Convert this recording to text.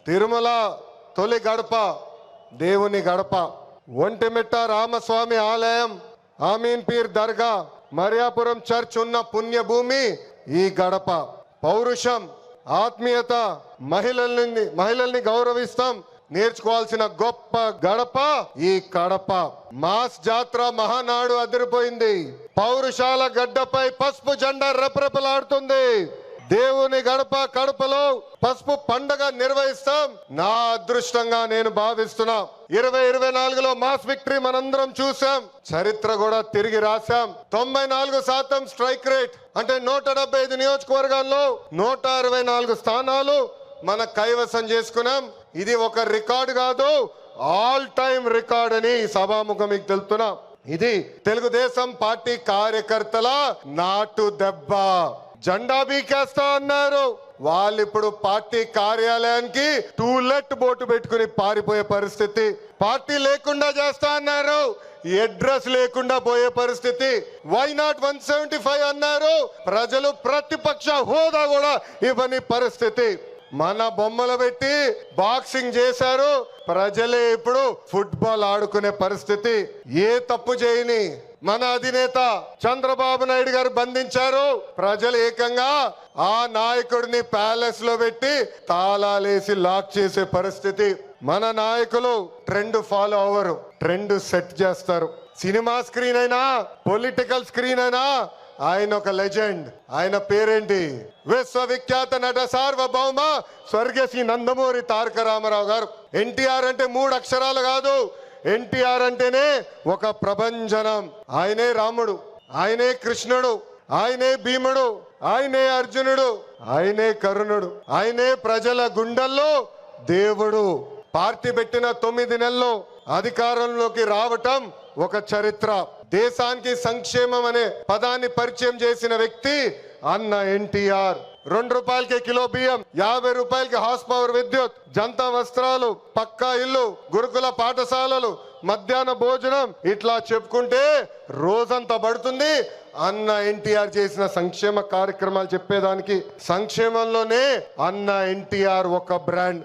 తిరుమల తొలి గడప దేవుని గడప, ఒంటిమిట్ట రామస్వామి ఆలయం, ఆమీన్ పీర్ దర్గా, మరియాపురం చర్చ్ ఉన్న పుణ్యభూమి ఈ గడప. పౌరుషం, ఆత్మీయత, మహిళల్ని గౌరవిస్తాం నేర్చుకోవాల్సిన గొప్ప గడప ఈ కడప. మాస్ జాత్ర మహానాడు అదిరిపోయింది. పౌరుషాల గడ్డపై పసుపు జెండా రెపరెపలాడుతుంది. దేవుని గడప కడపలో పసుపు పండగ నిర్వహిస్తాం. నా అదృష్టంగా నేను భావిస్తున్నా. 2024లో మాస్ విక్టరీ మనందరం చూసాం, చరిత్ర కూడా తిరిగి రాశాం. 94% స్ట్రైక్ రేట్ అంటే 175 నియోజకవర్గాల్లో 164 స్థానాలు మన కైవసం చేసుకున్నాం. ఇది ఒక రికార్డు కాదు, ఆల్ టైమ్ రికార్డ్ అని సభాముఖం మీకు తెలుపుతున్నా. ఇది తెలుగుదేశం పార్టీ కార్యకర్తల నాటు దెబ్బ. జెండా బీకేస్తా అన్నారు, వాళ్ళు ఇప్పుడు పార్టీ కార్యాలయానికి టూలెట్ బోటు పెట్టుకుని పారిపోయే పరిస్థితి. పార్టీ లేకుండా చేస్తా అన్నారు, అడ్రస్ లేకుండా పోయే పరిస్థితి. వై నాట్ 175 అన్నారు, ప్రజలు ప్రతిపక్ష హోదా కూడా ఇవ్వని పరిస్థితి. మన బొమ్మలు పెట్టి బాక్సింగ్ చేశారు, ప్రజలే ఇప్పుడు ఫుట్బాల్ ఆడుకునే పరిస్థితి. ఏ తప్పు చేయని మన అధినేత చంద్రబాబు నాయుడు గారు బంధించారు. ప్రజలు ఏకంగా ఆ నాయకుడిని ప్యాలెస్ లో పెట్టి తాళాలేసి లాక్ చేసే పరిస్థితి. మన నాయకులు ట్రెండ్ ఫాలో అవ్వరు, ట్రెండ్ సెట్ చేస్తారు. సినిమా స్క్రీన్ అయినా పొలిటికల్ స్క్రీన్ అయినా ఆయన ఒక లెజెండ్. ఆయన పేరేంటి? విశ్వవిఖ్యాత నట సార్వభౌమ స్వర్గశ్రీ నందమూరి తారక రామారావు గారు. ఎన్టీఆర్ అంటే 3 అక్షరాలు కాదు, ఎన్టీఆర్ అంటేనే ఒక ప్రభంజనం. ఆయనే రాముడు, ఆయనే కృష్ణుడు, ఆయనే భీముడు, ఆయనే అర్జునుడు, ఆయనే కరుణుడు, ఆయనే ప్రజల గుండెల్లో దేవుడు. పార్టీ పెట్టిన 9 నెలల్లో అధికారంలోకి రావటం ఒక చరిత్ర. దేశానికి సంక్షేమం అనే పదాన్ని పరిచయం చేసిన వ్యక్తి అన్న ఎన్టీఆర్. 2 రూపాయలకి కిలో బియ్యం, 50 రూపాయలకి హార్స్ పవర్ విద్యుత్, జంతా వస్త్రాలు, పక్కా ఇల్లు, గురుకుల పాఠశాలలు, మధ్యాహ్న భోజనం, ఇట్లా చెప్పుకుంటే రోజంతా పడుతుంది. అన్న ఎన్టీఆర్ చేసిన సంక్షేమ కార్యక్రమాలు చెప్పేదానికి. సంక్షేమంలోనే అన్న ఎన్టీఆర్ ఒక బ్రాండ్.